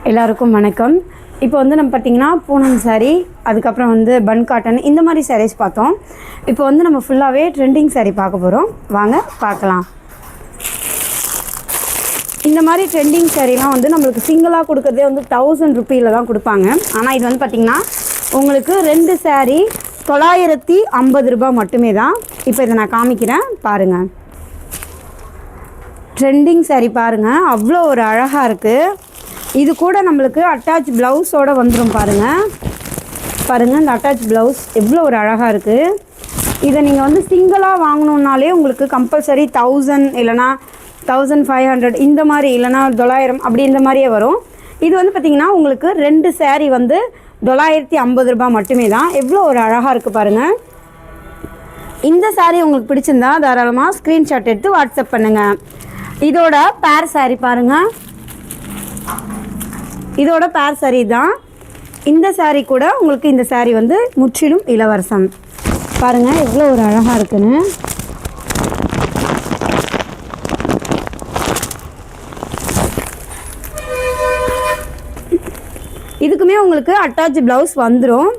எல்லாருக்கும் வணக்கம். இப்போ வந்து நம்ம பார்த்திங்கன்னா பூனம் சாரீ, அதுக்கப்புறம் வந்து பன் காட்டன், இந்த மாதிரி சாரீஸ் பார்த்தோம். இப்போ வந்து நம்ம ஃபுல்லாகவே ட்ரெண்டிங் சாரீ பார்க்க போகிறோம். வாங்க பார்க்கலாம். இந்த மாதிரி ட்ரெண்டிங் சாரீலாம் வந்து நம்மளுக்கு சிங்கிளாக கொடுக்குறதே வந்து 1000 ரூபீயில் தான் கொடுப்பாங்க. ஆனால் இது வந்து பார்த்திங்கன்னா உங்களுக்கு 2 சாரீ 950 ரூபாய் மட்டுமே தான். இப்போ இதை நான் காமிக்கிறேன் பாருங்கள். ட்ரெண்டிங் சாரீ பாருங்கள், அவ்வளோ ஒரு அழகாக இருக்குது. இது கூட நம்மளுக்கு அட்டாச் ப்ளவுஸோடு வந்துடும் பாருங்கள். இந்த அட்டாச் ப்ளவுஸ் எவ்வளோ ஒரு அழகாக இருக்குது. இதை நீங்கள் வந்து சிங்கிளாக வாங்கணுன்னாலே உங்களுக்கு கம்பல்சரி 1000 இல்லைனா 1500 இந்த மாதிரி, இல்லைனா 900 அப்படி இந்த மாதிரியே வரும். இது வந்து பார்த்திங்கன்னா உங்களுக்கு 2 சாரீ வந்து 950 ரூபாய் மட்டுமே தான். எவ்வளோ ஒரு அழகாக இருக்குது பாருங்கள். இந்த சாரீ உங்களுக்கு பிடிச்சிருந்தா தாராளமாக ஸ்க்ரீன்ஷாட் எடுத்து வாட்ஸ்அப் பண்ணுங்கள். இதோட பேர் சாரீ பாருங்கள், இதோட பேர் சாரீ தான். இந்த சாரீ கூட உங்களுக்கு இந்த சாரீ வந்து முற்றிலும் இலவசம். பாருங்கள் எவ்வளோ ஒரு அழகாக இருக்குன்னு. இதுக்குமே உங்களுக்கு அட்டாச் ப்ளவுஸ் வந்துடும்.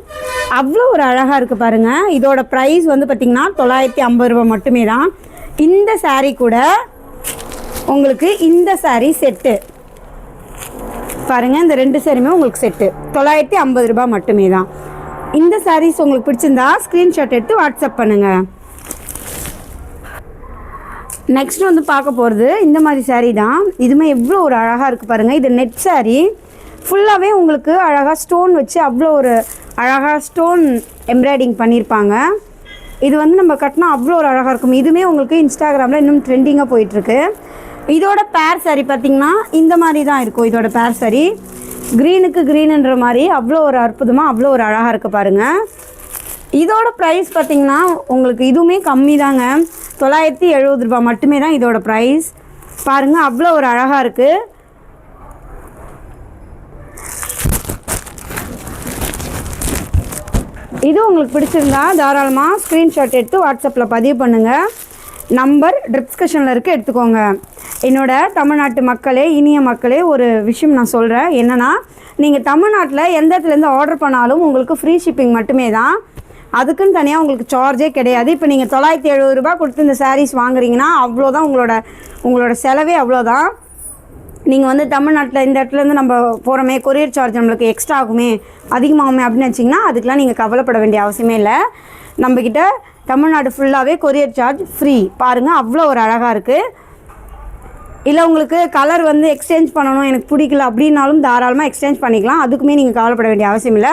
அவ்வளோ ஒரு அழகாக இருக்குது பாருங்கள். இதோட ப்ரைஸ் வந்து பார்த்திங்கன்னா 950 ரூபாய் மட்டுமே தான். இந்த சாரீ கூட உங்களுக்கு இந்த சாரீ செட்டு பாருங்கள். இந்த 2 சாரியுமே உங்களுக்கு செட்டு 950 ரூபாய் மட்டுமே தான். இந்த சாரீஸ் உங்களுக்கு பிடிச்சிருந்தா ஸ்க்ரீன்ஷாட் எடுத்து வாட்ஸ்அப் பண்ணுங்கள். நெக்ஸ்ட் வந்து பார்க்க போகிறது இந்த மாதிரி சாரீ தான். இதுவுமே எவ்வளோ ஒரு அழகாக இருக்குது பாருங்கள். இது நெட் சாரீ, ஃபுல்லாகவே உங்களுக்கு அழகாக ஸ்டோன் வச்சு அவ்வளோ ஒரு அழகாக ஸ்டோன் எம்ப்ராய்டிங் பண்ணியிருப்பாங்க. இது வந்து நம்ம கட்டினா அவ்வளோ ஒரு அழகாக இருக்கும். இதுவுமே உங்களுக்கு இன்ஸ்டாகிராமில் இன்னும் ட்ரெண்டிங்காக போயிட்டுருக்கு. இதோட பேர் சாரீ பார்த்திங்கன்னா இந்த மாதிரி தான் இருக்கும். இதோட பேர் சாரீ க்ரீனுக்கு க்ரீனுன்ற மாதிரி அவ்வளோ ஒரு அற்புதமாக அவ்வளோ ஒரு அழகாக இருக்குது பாருங்கள். இதோட ப்ரைஸ் பார்த்திங்கன்னா உங்களுக்கு இதுவுமே கம்மி தாங்க, 970 ரூபாய் மட்டுமே தான் இதோட ப்ரைஸ். பாருங்கள் அவ்வளோ ஒரு அழகாக இருக்குது. இது உங்களுக்கு பிடிச்சிருந்தா தாராளமாக ஸ்க்ரீன்ஷாட் எடுத்து வாட்ஸ்அப்பில் பதிவு பண்ணுங்கள். நம்பர் டிஸ்கிரிப்ஷனில் இருக்குது, எடுத்துக்கோங்க. என்னோட தமிழ்நாட்டு மக்களே, இனிய மக்களே, ஒரு விஷயம் நான் சொல்கிறேன். என்னென்னா, நீங்கள் தமிழ்நாட்டில் எந்த இடத்துலேருந்து ஆர்டர் பண்ணாலும் உங்களுக்கு ஃப்ரீ ஷிப்பிங் மட்டுமே தான். அதுக்குன்னு தனியாக உங்களுக்கு சார்ஜே கிடையாது. இப்போ நீங்கள் 970 ரூபாய் கொடுத்து இந்த சாரீஸ் வாங்குறீங்கன்னா அவ்வளோதான், உங்களோட செலவே அவ்வளோதான். நீங்கள் வந்து தமிழ்நாட்டில் இந்த இடத்துலேருந்து நம்ம போகிறோமே, கொரியர் சார்ஜ் நம்மளுக்கு எக்ஸ்ட்ரா ஆகுமே, அதிகமாகுமே அப்படின்னு வச்சிங்கன்னா அதுக்கெலாம் நீங்கள் கவலைப்பட வேண்டிய அவசியமே இல்லை. நம்மக்கிட்ட தமிழ்நாடு ஃபுல்லாகவே கொரியர் சார்ஜ் ஃப்ரீ. பாருங்கள் அவ்வளோ ஒரு அழகாக இருக்குது. இல்லை உங்களுக்கு கலர் வந்து எக்ஸ்சேஞ்ச் பண்ணணும், எனக்கு பிடிக்கல அப்படின்னாலும் தாராளமாக எக்ஸ்சேஞ்ச் பண்ணிக்கலாம். அதுக்குமே நீங்கள் கவலைப்பட வேண்டிய அவசியம் இல்லை.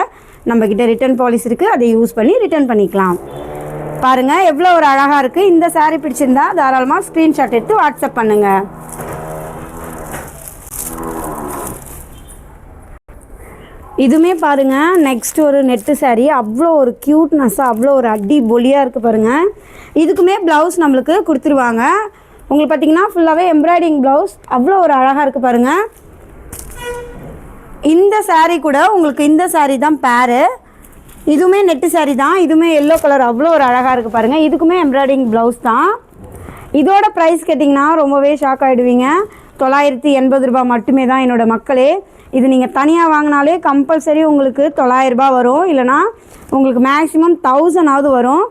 நம்மக்கிட்ட ரிட்டர்ன் பாலிசி இருக்குது, அதை யூஸ் பண்ணி ரிட்டர்ன் பண்ணிக்கலாம். பாருங்கள் எவ்வளோ ஒரு அழகாக இருக்குது. இந்த சாரீ பிடிச்சிருந்தா தாராளமாக ஸ்க்ரீன்ஷாட் எடுத்து வாட்ஸ்அப் பண்ணுங்கள். இதுவுமே பாருங்கள் நெக்ஸ்ட் ஒரு நெட்டு சாரீ, அவ்வளோ ஒரு க்யூட்னஸ்ஸாக அவ்வளோ ஒரு அடி பொலியாக இருக்குது பாருங்கள். இதுக்குமே ப்ளவுஸ் நம்மளுக்கு கொடுத்துருவாங்க. உங்களுக்கு பார்த்திங்கன்னா ஃபுல்லாகவே எம்ப்ராய்டிங் ப்ளவுஸ் அவ்வளோ ஒரு அழகாக இருக்குது பாருங்கள். இந்த சாரீ கூட உங்களுக்கு இந்த சாரீ தான் பேரு. இதுவுமே நெட்டு சாரீ தான். இதுவுமே எல்லோ கலர் அவ்வளோ ஒரு அழகாக இருக்குது பாருங்கள். இதுக்குமே எம்ப்ராய்டிங் ப்ளவுஸ் தான். இதோட ப்ரைஸ் கேட்டிங்கன்னா ரொம்பவே ஷாக் ஆகிடுவீங்க. 980 ரூபாய் மட்டுமே தான் என்னோடய மக்களே. இது நீங்கள் தனியாக வாங்கினாலே கம்பல்சரி உங்களுக்கு 900 ரூபாய் வரும், இல்லைனா உங்களுக்கு மேக்ஸிமம் 1000ஆவது வரும்.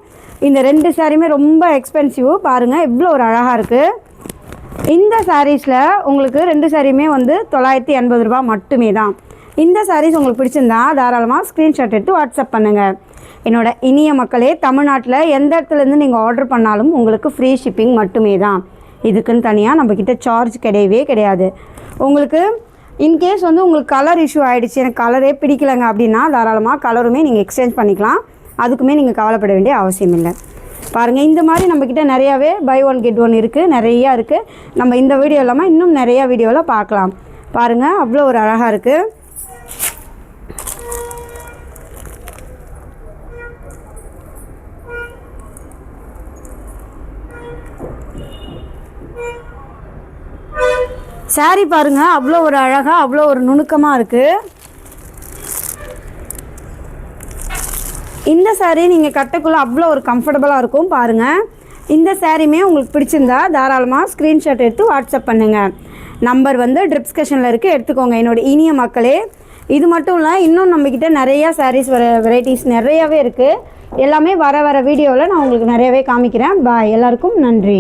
இந்த 2 சாரியுமே ரொம்ப எக்ஸ்பென்சிவ். பாருங்கள் எவ்வளோ ஒரு அழகாக இருக்குது. இந்த சாரீஸில் உங்களுக்கு 2 சாரியுமே வந்து 980 ரூபாய் மட்டுமே தான். இந்த சாரீஸ் உங்களுக்கு பிடிச்சிருந்தா தாராளமாக ஸ்க்ரீன்ஷாட் எடுத்து வாட்ஸ்அப் பண்ணுங்கள். என்னோட இனிய மக்களே, தமிழ்நாட்டில் எந்த இடத்துலேருந்து நீங்கள் ஆர்டர் பண்ணாலும் உங்களுக்கு ஃப்ரீ ஷிப்பிங் மட்டுமே தான். இதுக்குன்னு தனியாக நம்மக்கிட்ட சார்ஜ் கிடையவே கிடையாது. உங்களுக்கு இன்கேஸ் வந்து உங்களுக்கு கலர் இஷ்யூ ஆகிடுச்சு, எனக்கு கலரே பிடிக்கலைங்க அப்படின்னா தாராளமாக கலருமே நீங்கள் எக்ஸ்சேஞ்ச் பண்ணிக்கலாம். அதுக்குமே நீங்கள் கவலைப்பட வேண்டிய அவசியம் இல்லை. பாருங்கள் இந்த மாதிரி நம்மக்கிட்ட நிறையாவே பை ஒன் கெட் ஒன் இருக்குது, நிறையா இருக்குது. நம்ம இந்த வீடியோ இல்லாமல் இன்னும் நிறையா வீடியோவில் பார்க்கலாம். பாருங்கள் அவ்வளோ ஒரு அழகாக இருக்குது. சாரீ பாருங்கள் அவ்வளோ ஒரு அழகாக அவ்வளோ ஒரு நுணுக்கமாக இருக்குது. இந்த சாரீ நீங்கள் கட்டக்குள்ளே அவ்வளோ ஒரு கம்ஃபர்டபுளாக இருக்கும். பாருங்கள் இந்த சாரீமே உங்களுக்கு பிடிச்சிருந்தா தாராளமாக ஸ்க்ரீன்ஷாட் எடுத்து வாட்ஸ்அப் பண்ணுங்கள். நம்பர் வந்து டிஸ்கிரிப்ஷனில் இருக்குது, எடுத்துக்கோங்க என்னோடய இனிய மக்களே. இது மட்டும் இல்லை, இன்னும் நம்மக்கிட்ட நிறையா சாரீஸ் வெரைட்டிஸ் நிறையாவே இருக்குது. எல்லாமே வர வீடியோவில் நான் உங்களுக்கு நிறையவே காமிக்கிறேன். பாய், எல்லாருக்கும் நன்றி.